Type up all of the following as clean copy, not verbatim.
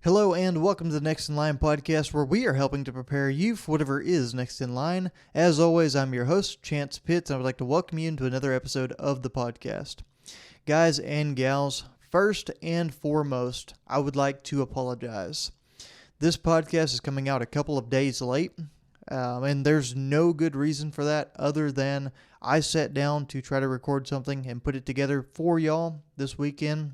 Hello and welcome to the Next in Line podcast, where we are helping to prepare you for whatever is next in line. As always, I'm your host, Chance Pitts, and I would like to welcome you into another episode of the podcast. Guys and gals, first and foremost, I would like to apologize. This podcast is coming out a couple of days late, and there's no good reason for that other than I sat down to try to record something and put it together for y'all this weekend,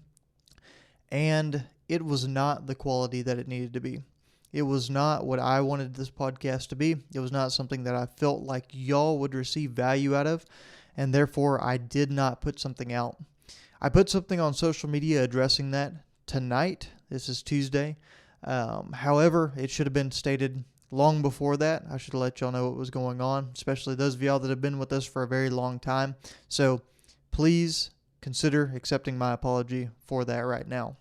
and it was not the quality that it needed to be. It was not what I wanted this podcast to be. It was not something that I felt like y'all would receive value out of, and therefore I did not put something out. I put something on social media addressing that tonight. This is Tuesday. However, it should have been stated long before that. I should have let y'all know what was going on, especially those of y'all that have been with us for a very long time. So please consider accepting my apology for that right now.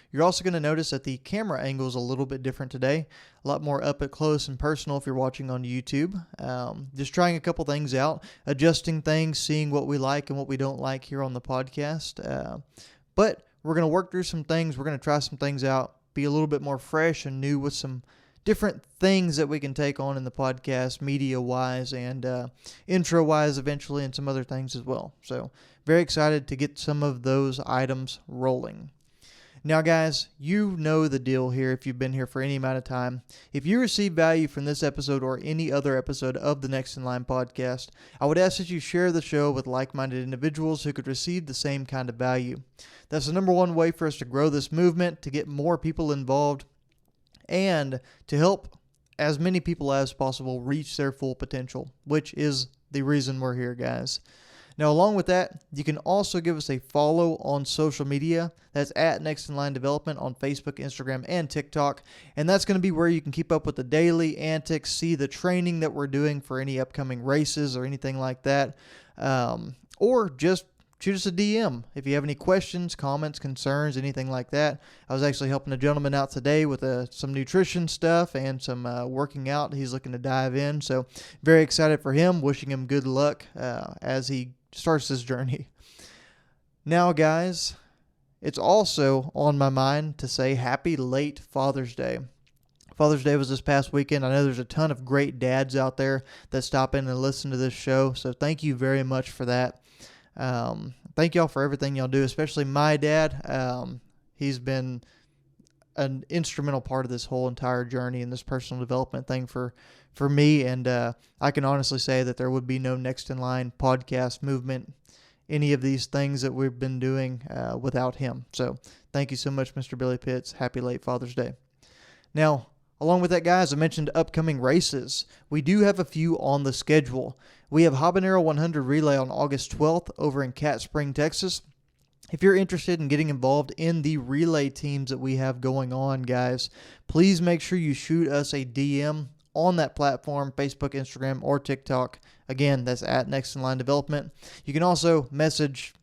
You're also going to notice that the camera angle is a little bit different today, a lot more up at close and personal if you're watching on YouTube. Just trying a couple things out, adjusting things, seeing what we like and what we don't like here on the podcast. But we're going to work through some things. We're going to try some things out, be a little bit more fresh and new with some different things that we can take on in the podcast, media-wise and intro-wise eventually, and some other things as well. So very excited to get some of those items rolling. Now, guys, you know the deal here if you've been here for any amount of time. If you receive value from this episode or any other episode of the Next in Line podcast, I would ask that you share the show with like-minded individuals who could receive the same kind of value. That's the number one way for us to grow this movement, to get more people involved, and to help as many people as possible reach their full potential, which is the reason we're here, guys. Now, along with that, you can also give us a follow on social media. That's at Next in Line Development on Facebook, Instagram, and TikTok. And that's going to be where you can keep up with the daily antics, see the training that we're doing for any upcoming races or anything like that. Or just shoot us a DM if you have any questions, comments, concerns, anything like that. I was actually helping a gentleman out today with some nutrition stuff and some working out. He's looking to dive in. So very excited for him, wishing him good luck as he starts this journey. Now, guys, it's also on my mind to say happy late Father's Day. Father's Day was this past weekend. I know there's a ton of great dads out there that stop in and listen to this show, so thank you very much for that. Thank y'all for everything y'all do, especially my dad. He's been an instrumental part of this whole entire journey and this personal development thing for me, and I can honestly say that there would be no Next in Line podcast movement, any of these things that we've been doing without him. So thank you so much, Mr. Billy Pitts. Happy late Father's Day. Now, along with that, guys, I mentioned upcoming races. We do have a few on the schedule. We have Habanero 100 Relay on August 12th over in Cat Spring, Texas. If you're interested in getting involved in the relay teams that we have going on, guys, please make sure you shoot us a DM on that platform, Facebook, Instagram, or TikTok. Again, that's at Next in Line Development. You can also message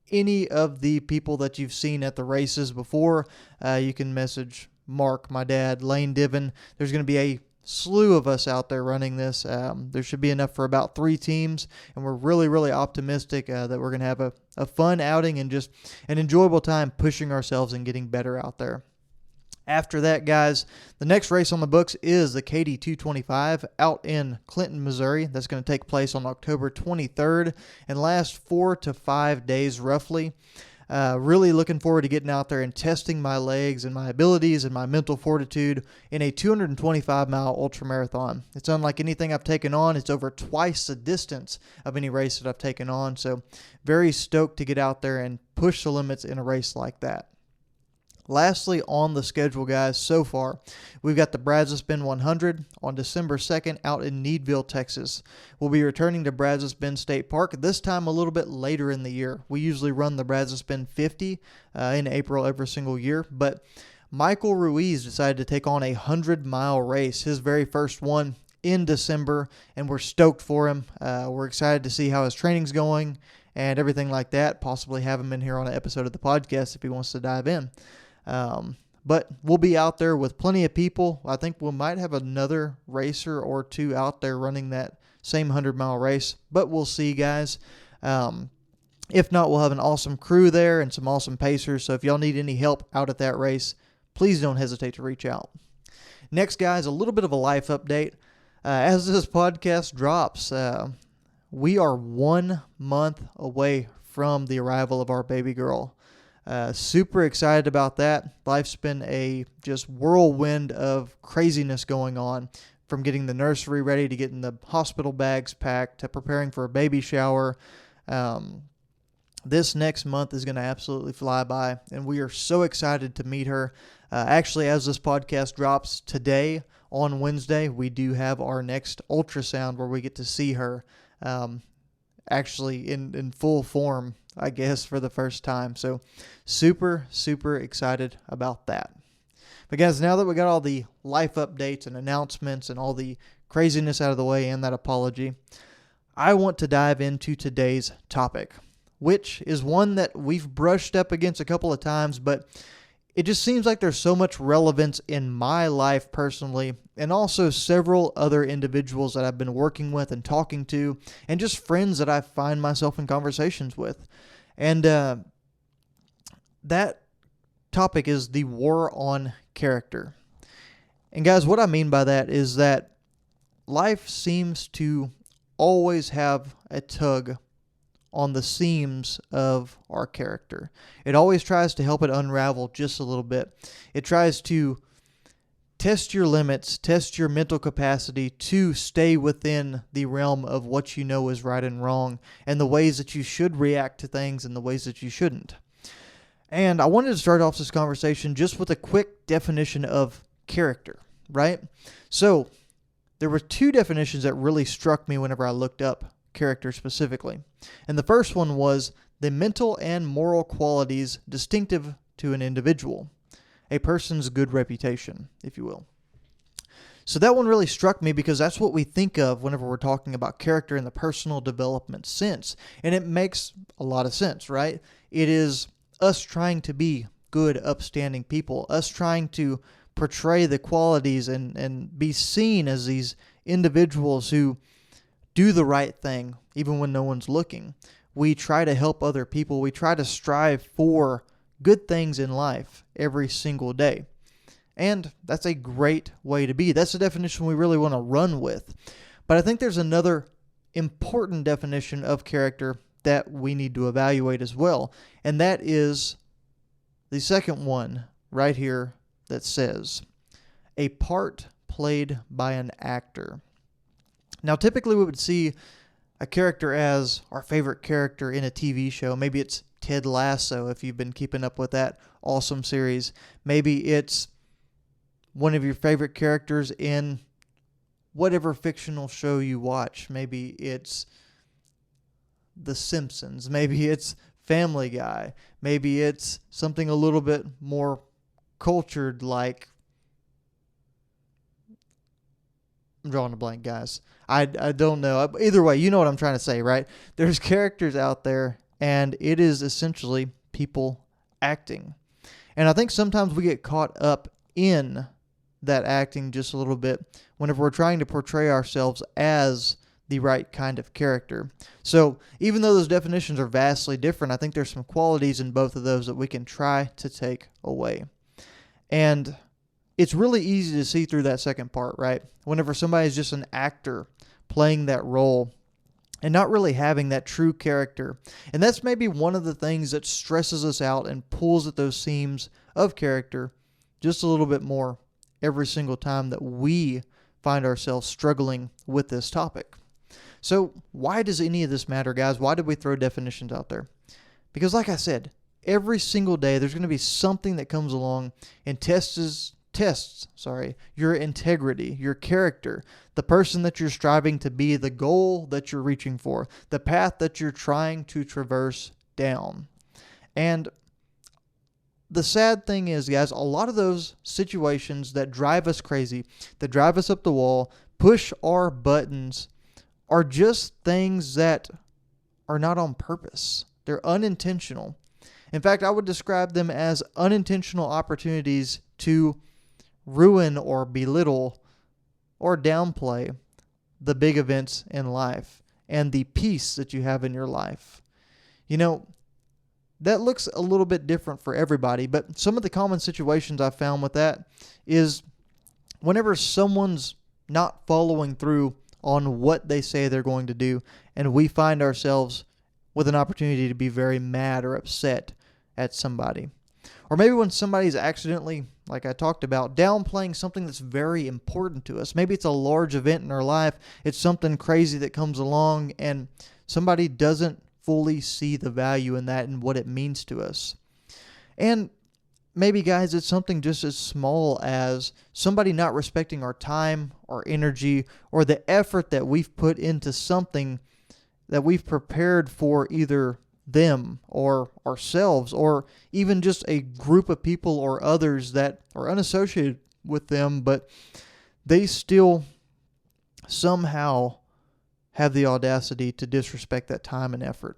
any of the people that you've seen at the races before. You can message Mark, my dad, Lane Diven. There's going to be a slew of us out there running this. There should be enough for about 3 teams, and we're really, really optimistic that we're going to have a fun outing and just an enjoyable time pushing ourselves and getting better out there. After that, guys, the next race on the books is the KD 225 out in Clinton, Missouri. That's going to take place on October 23rd and last 4 to 5 days roughly. Really looking forward to getting out there and testing my legs and my abilities and my mental fortitude in a 225-mile ultramarathon. It's unlike anything I've taken on. It's over twice the distance of any race that I've taken on. So very stoked to get out there and push the limits in a race like that. Lastly, on the schedule, guys, so far, we've got the Brazos Bend 100 on December 2nd out in Needville, Texas. We'll be returning to Brazos Bend State Park, this time a little bit later in the year. We usually run the Brazos Bend 50 in April every single year, but Michael Ruiz decided to take on a 100-mile race, his very first one in December, and we're stoked for him. We're excited to see how his training's going and everything like that, possibly have him in here on an episode of the podcast if he wants to dive in. But we'll be out there with plenty of people. I think we might have another racer or two out there running that same 100-mile race, but we'll see, guys. If not, we'll have an awesome crew there and some awesome pacers. So if y'all need any help out at that race, please don't hesitate to reach out. Next, guys, a little bit of a life update. As this podcast drops, we are 1 month away from the arrival of our baby girl. Super excited about that. Life's been a just whirlwind of craziness going on, from getting the nursery ready to getting the hospital bags packed to preparing for a baby shower. This next month is going to absolutely fly by, and we are so excited to meet her. Actually, as this podcast drops today, on Wednesday, we do have our next ultrasound where we get to see her actually in full form, I guess, for the first time. So super, super excited about that. But guys, now that we got all the life updates and announcements and all the craziness out of the way and that apology, I want to dive into today's topic, which is one that we've brushed up against a couple of times, but it just seems like there's so much relevance in my life personally, and also several other individuals that I've been working with and talking to, and just friends that I find myself in conversations with. And that topic is the war on character. And guys, what I mean by that is that life seems to always have a tug on the seams of our character. It always tries to help it unravel just a little bit. It tries to test your limits, test your mental capacity to stay within the realm of what you know is right and wrong, and the ways that you should react to things and the ways that you shouldn't. And I wanted to start off this conversation just with a quick definition of character, right? So there were two definitions that really struck me whenever I looked up character specifically. And the first one was the mental and moral qualities distinctive to an individual, a person's good reputation, if you will. So that one really struck me because that's what we think of whenever we're talking about character in the personal development sense. And it makes a lot of sense, right? It is us trying to be good, upstanding people, us trying to portray the qualities and be seen as these individuals who do the right thing, even when no one's looking. We try to help other people. We try to strive for good things in life every single day. And that's a great way to be. That's the definition we really want to run with. But I think there's another important definition of character that we need to evaluate as well. And that is the second one right here that says, a part played by an actor. Now, typically we would see a character as our favorite character in a TV show. Maybe it's Ted Lasso, if you've been keeping up with that awesome series. Maybe it's one of your favorite characters in whatever fictional show you watch. Maybe it's The Simpsons. Maybe it's Family Guy. Maybe it's something a little bit more cultured, like, I'm drawing a blank, guys. I don't know. Either way, you know what I'm trying to say, right? There's characters out there, and it is essentially people acting. And I think sometimes we get caught up in that acting just a little bit whenever we're trying to portray ourselves as the right kind of character. So even though those definitions are vastly different, I think there's some qualities in both of those that we can try to take away. And it's really easy to see through that second part, right? Whenever somebody's just an actor playing that role and not really having that true character. And that's maybe one of the things that stresses us out and pulls at those seams of character just a little bit more every single time that we find ourselves struggling with this topic. So why does any of this matter, guys? Why did we throw definitions out there? Because like I said, every single day there's going to be something that comes along and tests your integrity, your character, the person that you're striving to be, the goal that you're reaching for, the path that you're trying to traverse down. And the sad thing is, guys, a lot of those situations that drive us crazy, that drive us up the wall, push our buttons, are just things that are not on purpose. They're unintentional. In fact, I would describe them as unintentional opportunities to ruin or belittle or downplay the big events in life and the peace that you have in your life. You know, that looks a little bit different for everybody, but some of the common situations I found with that is whenever someone's not following through on what they say they're going to do, and we find ourselves with an opportunity to be very mad or upset at somebody. Or maybe when somebody's accidentally, like I talked about, downplaying something that's very important to us. Maybe it's a large event in our life. It's something crazy that comes along and somebody doesn't fully see the value in that and what it means to us. And maybe, guys, it's something just as small as somebody not respecting our time, our energy, or the effort that we've put into something that we've prepared for either them or ourselves, or even just a group of people or others that are unassociated with them, but they still somehow have the audacity to disrespect that time and effort.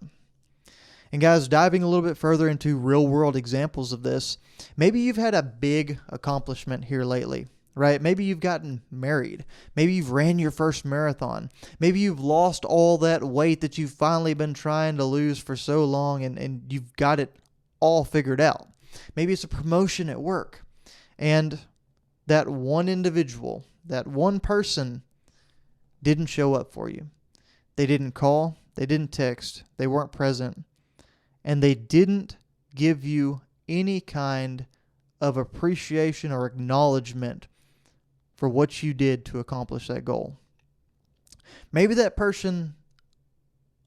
And guys, diving a little bit further into real world examples of this, maybe you've had a big accomplishment here lately, right? Maybe you've gotten married. Maybe you've ran your first marathon. Maybe you've lost all that weight that you've finally been trying to lose for so long, and you've got it all figured out. Maybe it's a promotion at work, and that one individual, that one person didn't show up for you. They didn't call, they didn't text, they weren't present, and they didn't give you any kind of appreciation or acknowledgement for what you did to accomplish that goal. Maybe that person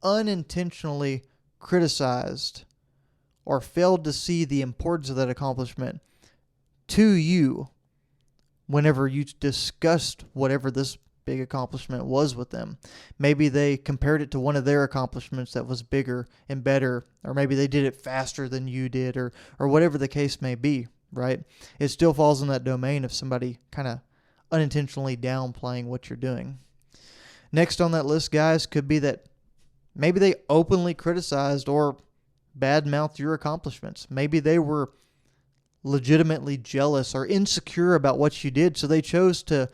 unintentionally criticized or failed to see the importance of that accomplishment to you whenever you discussed whatever this big accomplishment was with them. Maybe they compared it to one of their accomplishments that was bigger and better, or maybe they did it faster than you did, or whatever the case may be, right? It still falls in that domain of somebody kind of unintentionally downplaying what you're doing. Next on that list, guys, could be that maybe they openly criticized or badmouthed your accomplishments. Maybe they were legitimately jealous or insecure about what you did, so they chose to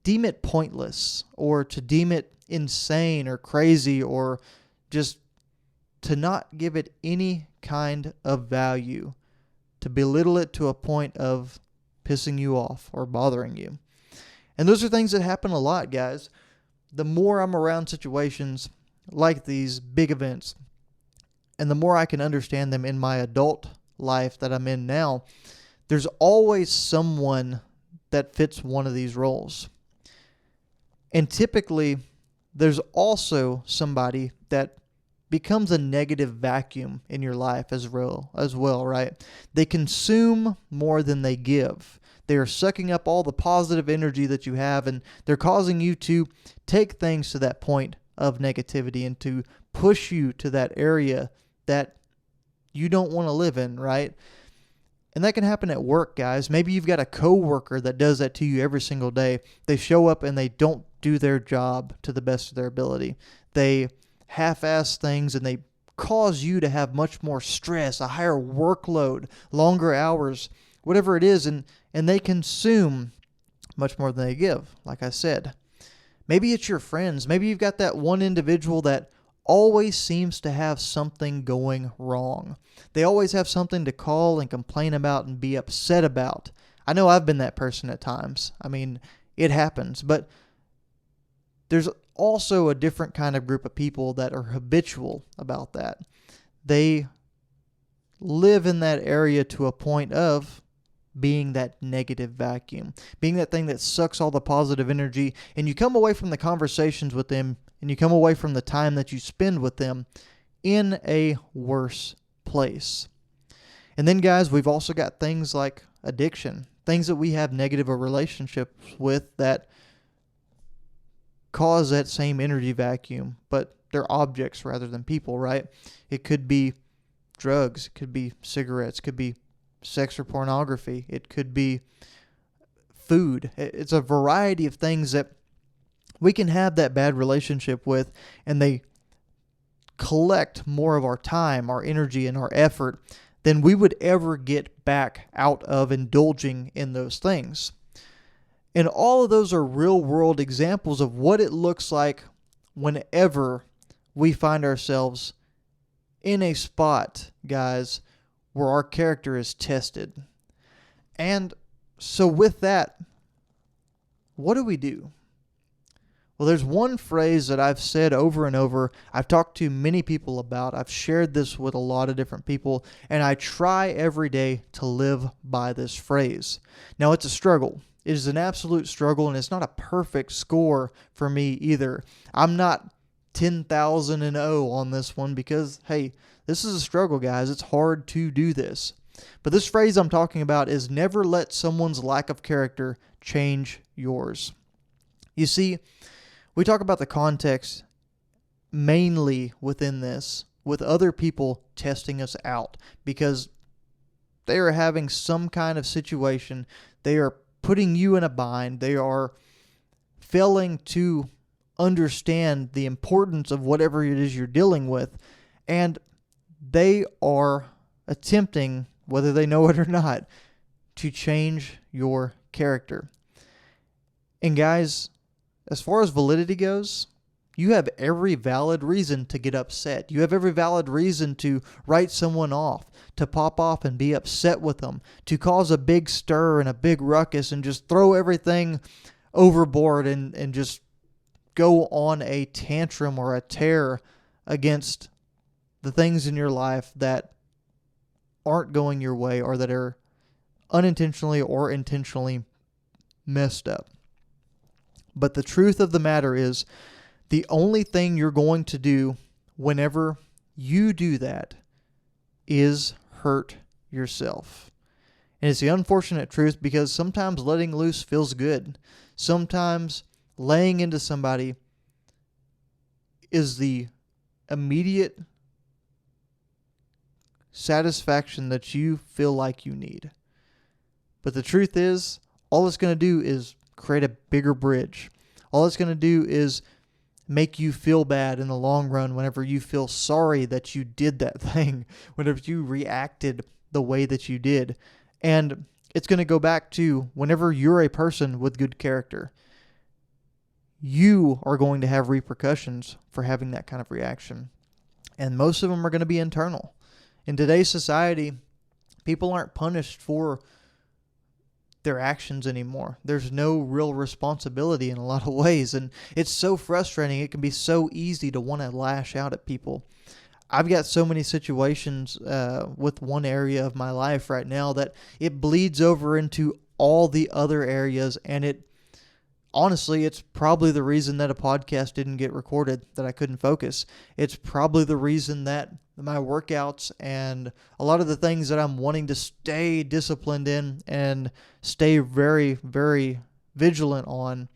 deem it pointless, or to deem it insane or crazy, or just to not give it any kind of value, to belittle it to a point of pissing you off or bothering you. And those are things that happen a lot, guys. The more I'm around situations like these big events, and the more I can understand them in my adult life that I'm in now, there's always someone that fits one of these roles. And typically, there's also somebody that becomes a negative vacuum in your life as well, right? They consume more than they give. They are sucking up all the positive energy that you have, and they're causing you to take things to that point of negativity and to push you to that area that you don't want to live in, right? And that can happen at work, guys. Maybe you've got a coworker that does that to you every single day. They show up and they don't do their job to the best of their ability. They half-ass things, and they cause you to have much more stress, a higher workload, longer hours, whatever it is, and they consume much more than they give, like I said. Maybe it's your friends. Maybe you've got that one individual that always seems to have something going wrong. They always have something to call and complain about and be upset about. I know I've been that person at times. I mean, it happens, but there's also a different kind of group of people that are habitual about that. They live in that area to a point of being that negative vacuum, being that thing that sucks all the positive energy, and you come away from the conversations with them, and you come away from the time that you spend with them in a worse place. And then, guys, we've also got things like addiction, things that we have negative relationships with that cause that same energy vacuum, but they're objects rather than people, right? It could be drugs, it could be cigarettes, it could be sex or pornography, it could be food. It's a variety of things that we can have that bad relationship with, and they collect more of our time, our energy, and our effort than we would ever get back out of indulging in those things. And all of those are real world examples of what it looks like whenever we find ourselves in a spot, guys, where our character is tested. And so with that, what do we do? Well, there's one phrase that I've said over and over. I've talked to many people about. I've shared this with a lot of different people, and I try every day to live by this phrase. Now, it's a struggle. It is an absolute struggle, and it's not a perfect score for me either. I'm not 10,000 and 0 on this one because, hey, this is a struggle, guys. It's hard to do this. But this phrase I'm talking about is never let someone's lack of character change yours. You see, we talk about the context mainly within this, with other people testing us out because they are having some kind of situation. They are putting you in a bind. They are failing to understand the importance of whatever it is you're dealing with. And they are attempting, whether they know it or not, to change your character. And guys, as far as validity goes, you have every valid reason to get upset. You have every valid reason to write someone off, to pop off and be upset with them, to cause a big stir and a big ruckus and just throw everything overboard and just go on a tantrum or a tear against the things in your life that aren't going your way or that are unintentionally or intentionally messed up. But the truth of the matter is, the only thing you're going to do whenever you do that is hurt yourself. And it's the unfortunate truth because sometimes letting loose feels good. Sometimes laying into somebody is the immediate satisfaction that you feel like you need. But the truth is, all it's going to do is create a bigger bridge. All it's going to do is make you feel bad in the long run whenever you feel sorry that you did that thing, whenever you reacted the way that you did. And it's going to go back to whenever you're a person with good character, you are going to have repercussions for having that kind of reaction. And most of them are going to be internal. In today's society, people aren't punished for their actions anymore. There's no real responsibility in a lot of ways, and it's so frustrating. It can be so easy to want to lash out at people. I've got so many situations with one area of my life right now that it bleeds over into all the other areas, and honestly, it's probably the reason that a podcast didn't get recorded, that I couldn't focus. It's probably the reason that my workouts and a lot of the things that I'm wanting to stay disciplined in and stay very, very vigilant on,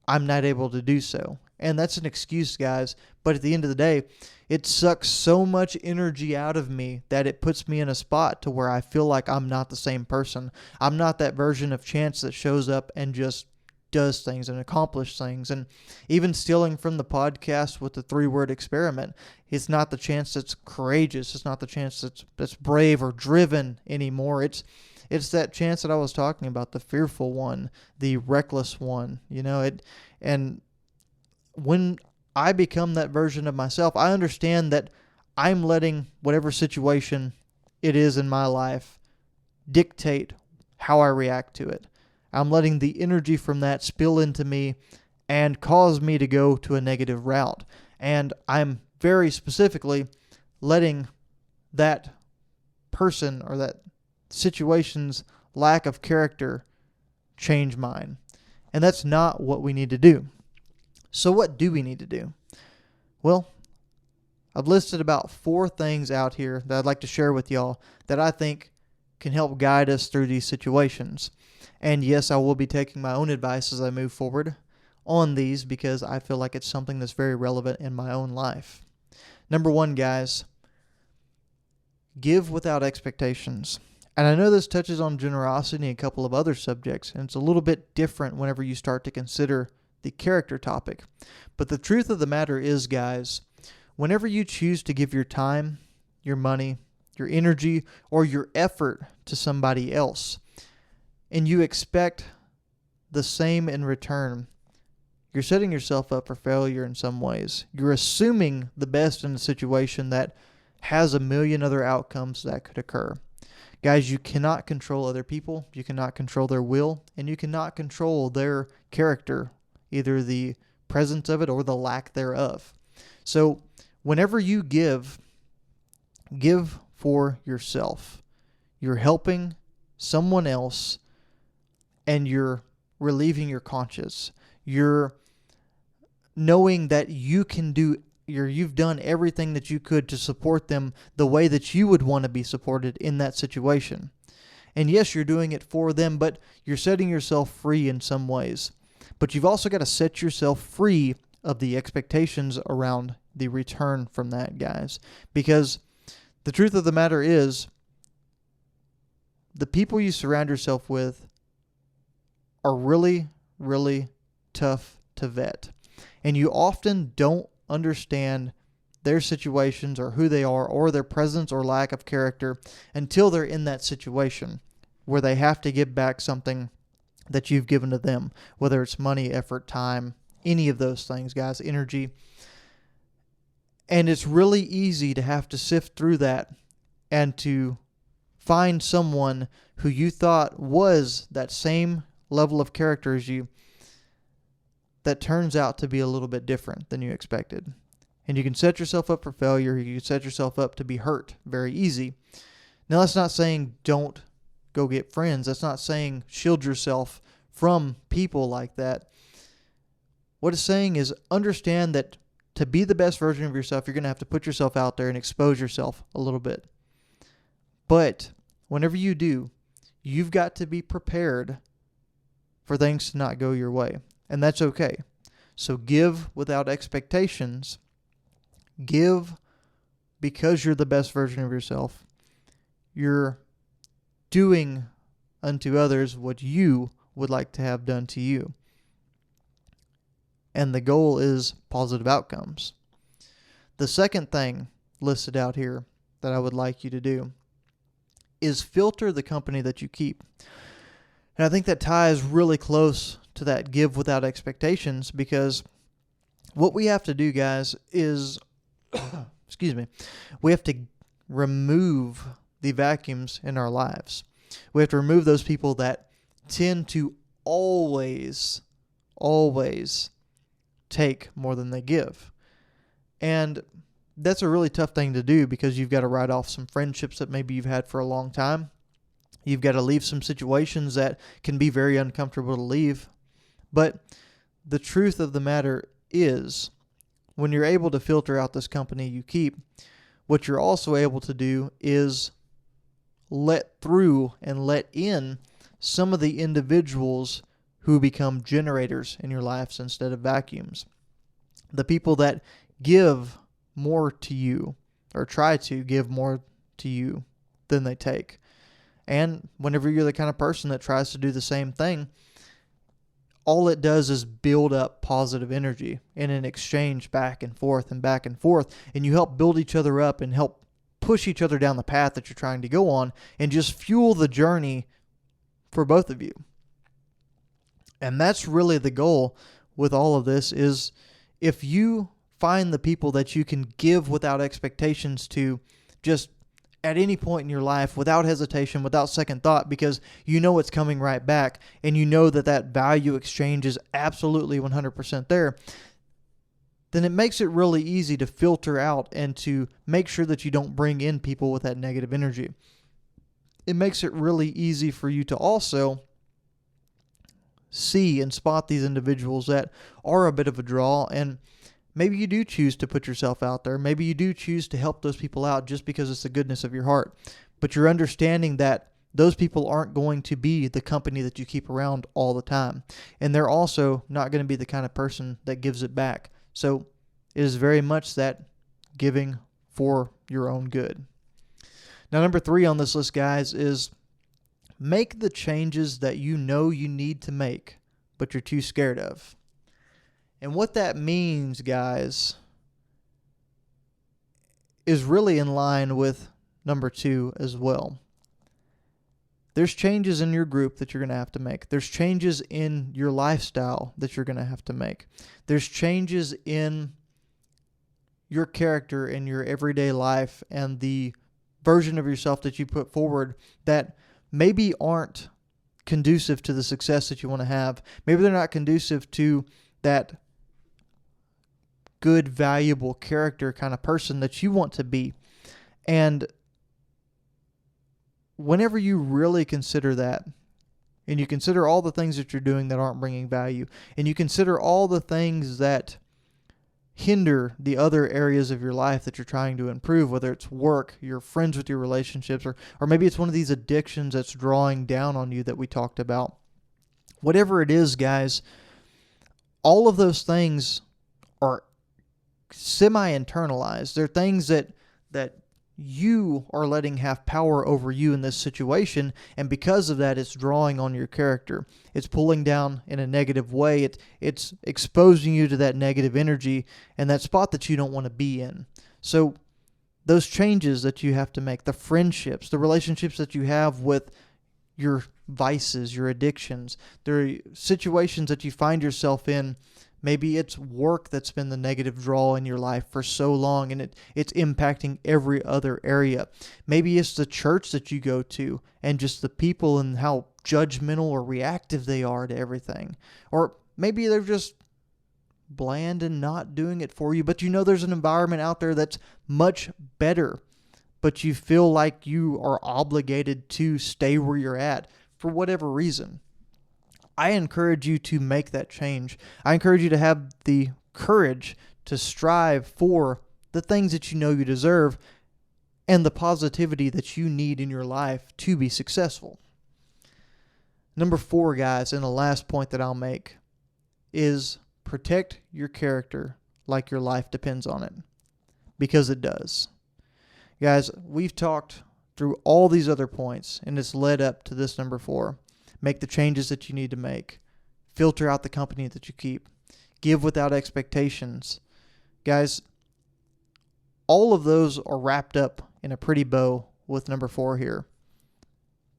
I'm not able to do so. And that's an excuse, guys. But at the end of the day, it sucks so much energy out of me that it puts me in a spot to where I feel like I'm not the same person. I'm not that version of Chance that shows up and just does things and accomplish things. And even stealing from the podcast with the 3-word experiment, it's not the Chance that's courageous. It's not the Chance that's brave or driven anymore. It's that Chance that I was talking about, the fearful one, the reckless one, and when I become that version of myself, I understand that I'm letting whatever situation it is in my life dictate how I react to it. I'm letting the energy from that spill into me and cause me to go to a negative route. And I'm very specifically letting that person or that situation's lack of character change mine. And that's not what we need to do. So what do we need to do? Well, I've listed about 4 things out here that I'd like to share with y'all that I think can help guide us through these situations. And yes, I will be taking my own advice as I move forward on these because I feel like it's something that's very relevant in my own life. Number 1, guys, give without expectations. And I know this touches on generosity and a couple of other subjects, and it's a little bit different whenever you start to consider the character topic. But the truth of the matter is, guys, whenever you choose to give your time, your money, your energy, or your effort to somebody else, and you expect the same in return, you're setting yourself up for failure in some ways. You're assuming the best in a situation that has a million other outcomes that could occur. Guys, you cannot control other people. You cannot control their will, and you cannot control their character, either the presence of it or the lack thereof. So whenever you give for yourself. You're helping someone else, and you're relieving your conscience. You're knowing that you've done everything that you could to support them the way that you would want to be supported in that situation. And yes, you're doing it for them, but you're setting yourself free in some ways. But you've also got to set yourself free of the expectations around the return from that, guys. Because the truth of the matter is, the people you surround yourself with are really, really tough to vet. And you often don't understand their situations or who they are or their presence or lack of character until they're in that situation where they have to give back something that you've given to them, whether it's money, effort, time, any of those things, guys, energy. And it's really easy to have to sift through that and to find someone who you thought was that same level of character as you that turns out to be a little bit different than you expected. And you can set yourself up for failure. You can set yourself up to be hurt very easy. Now, that's not saying don't go get friends. That's not saying shield yourself from people like that. What it's saying is understand that to be the best version of yourself, you're going to have to put yourself out there and expose yourself a little bit. But whenever you do, you've got to be prepared for things to not go your way. And that's okay. So give without expectations. Give because you're the best version of yourself. You're doing unto others what you would like to have done to you. And the goal is positive outcomes. The second thing listed out here that I would like you to do is filter the company that you keep. And I think that ties really close to that give without expectations, because what we have to do, guys, is, we have to remove the vacuums in our lives. We have to remove those people that tend to always take more than they give. And that's a really tough thing to do, because you've got to write off some friendships that maybe you've had for a long time. You've got to leave some situations that can be very uncomfortable to leave. But the truth of the matter is, when you're able to filter out this company you keep, what you're also able to do is let through and let in some of the individuals who become generators in your lives instead of vacuums. The people that give more to you, or try to give more to you than they take. And whenever you're the kind of person that tries to do the same thing, all it does is build up positive energy in an exchange back and forth and back and forth. And you help build each other up and help push each other down the path that you're trying to go on, and just fuel the journey for both of you. And that's really the goal with all of this, is if you find the people that you can give without expectations to, just at any point in your life, without hesitation, without second thought, because you know it's coming right back, and you know that that value exchange is absolutely 100% there, then it makes it really easy to filter out and to make sure that you don't bring in people with that negative energy. It makes it really easy for you to also see and spot these individuals that are a bit of a draw, and maybe you do choose to put yourself out there. Maybe you do choose to help those people out just because it's the goodness of your heart. But you're understanding that those people aren't going to be the company that you keep around all the time. And they're also not going to be the kind of person that gives it back. So it is very much that giving for your own good. Now, number 3 on this list, guys, is make the changes that you know you need to make, but you're too scared of. And what that means, guys, is really in line with number 2 as well. There's changes in your group that you're going to have to make. There's changes in your lifestyle that you're going to have to make. There's changes in your character in your everyday life and the version of yourself that you put forward that maybe aren't conducive to the success that you want to have. Maybe they're not conducive to that good, valuable character kind of person that you want to be. And whenever you really consider that, and you consider all the things that you're doing that aren't bringing value, and you consider all the things that hinder the other areas of your life that you're trying to improve, whether it's work, your friends with your relationships, or maybe it's one of these addictions that's drawing down on you that we talked about. Whatever it is, guys, all of those things are semi-internalized. They're things that you are letting have power over you in this situation, and because of that, it's drawing on your character. It's pulling down in a negative way. It's exposing you to that negative energy and that spot that you don't want to be in. So those changes that you have to make, the friendships, the relationships that you have with your vices, your addictions, there are situations that you find yourself in. Maybe it's work that's been the negative draw in your life for so long, and it's impacting every other area. Maybe it's the church that you go to and just the people and how judgmental or reactive they are to everything. Or maybe they're just bland and not doing it for you, but you know there's an environment out there that's much better, but you feel like you are obligated to stay where you're at for whatever reason. I encourage you to make that change. I encourage you to have the courage to strive for the things that you know you deserve and the positivity that you need in your life to be successful. Number 4, guys, and the last point that I'll make is protect your character like your life depends on it, because it does. Guys, we've talked through all these other points, and it's led up to this number 4. Make the changes that you need to make. Filter out the company that you keep. Give without expectations. Guys, all of those are wrapped up in a pretty bow with number 4 here.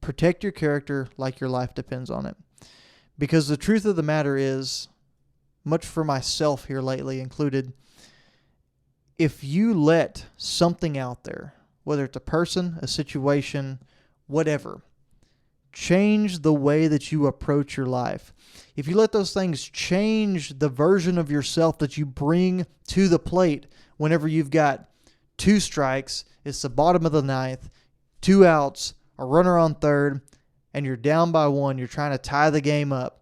Protect your character like your life depends on it. Because the truth of the matter is, much for myself here lately included, if you let something out there, whether it's a person, a situation, whatever, change the way that you approach your life. If you let those things change the version of yourself that you bring to the plate whenever you've got 2 strikes, it's the bottom of the 9th, 2 outs, a runner on third, and you're down by 1, you're trying to tie the game up.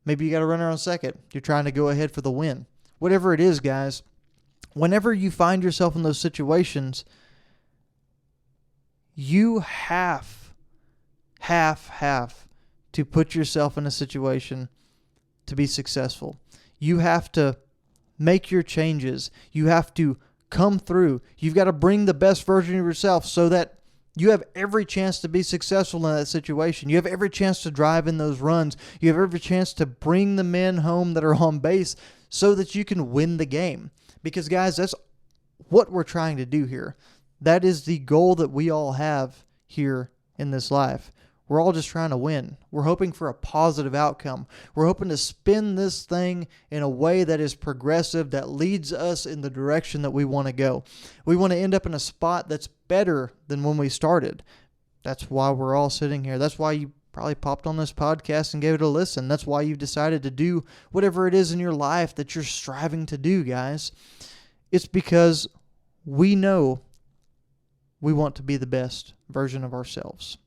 Maybe you got a runner on second, you're trying to go ahead for the win. Whatever it is, guys, whenever you find yourself in those situations, you have to put yourself in a situation to be successful. You have to make your changes. You have to come through. You've got to bring the best version of yourself so that you have every chance to be successful in that situation. You have every chance to drive in those runs. You have every chance to bring the men home that are on base so that you can win the game. Because, guys, that's what we're trying to do here. That is the goal that we all have here in this life. We're all just trying to win. We're hoping for a positive outcome. We're hoping to spin this thing in a way that is progressive, that leads us in the direction that we want to go. We want to end up in a spot that's better than when we started. That's why we're all sitting here. That's why you probably popped on this podcast and gave it a listen. That's why you've decided to do whatever it is in your life that you're striving to do, guys. It's because we know we want to be the best version of ourselves.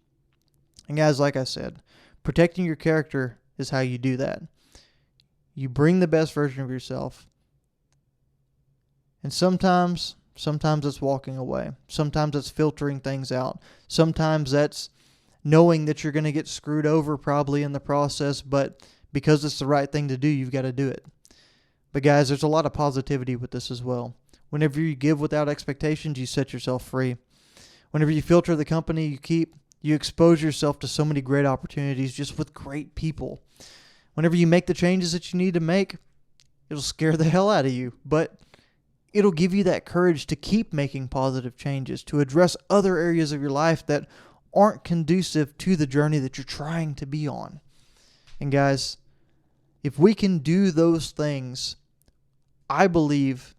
And guys, like I said, protecting your character is how you do that. You bring the best version of yourself. And sometimes it's walking away. Sometimes it's filtering things out. Sometimes that's knowing that you're going to get screwed over probably in the process, but because it's the right thing to do, you've got to do it. But guys, there's a lot of positivity with this as well. Whenever you give without expectations, you set yourself free. Whenever you filter the company you keep, you expose yourself to so many great opportunities just with great people. Whenever you make the changes that you need to make, it'll scare the hell out of you, but it'll give you that courage to keep making positive changes, to address other areas of your life that aren't conducive to the journey that you're trying to be on. And guys, if we can do those things, I believe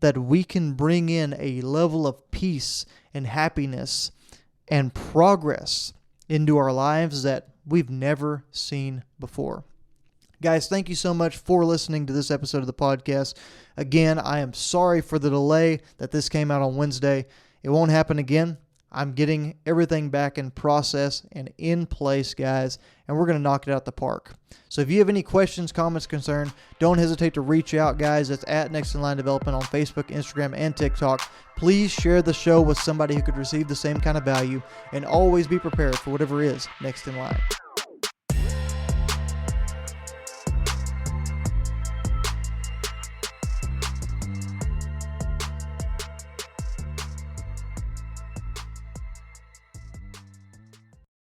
that we can bring in a level of peace and happiness and progress into our lives that we've never seen before. Guys, thank you so much for listening to this episode of the podcast. Again, I am sorry for the delay that this came out on Wednesday. It won't happen again. I'm getting everything back in process and in place, guys, and we're going to knock it out the park. So if you have any questions, comments, concerns, don't hesitate to reach out, guys. It's at Next in Line Development on Facebook, Instagram, and TikTok. Please share the show with somebody who could receive the same kind of value, and always be prepared for whatever is next in line.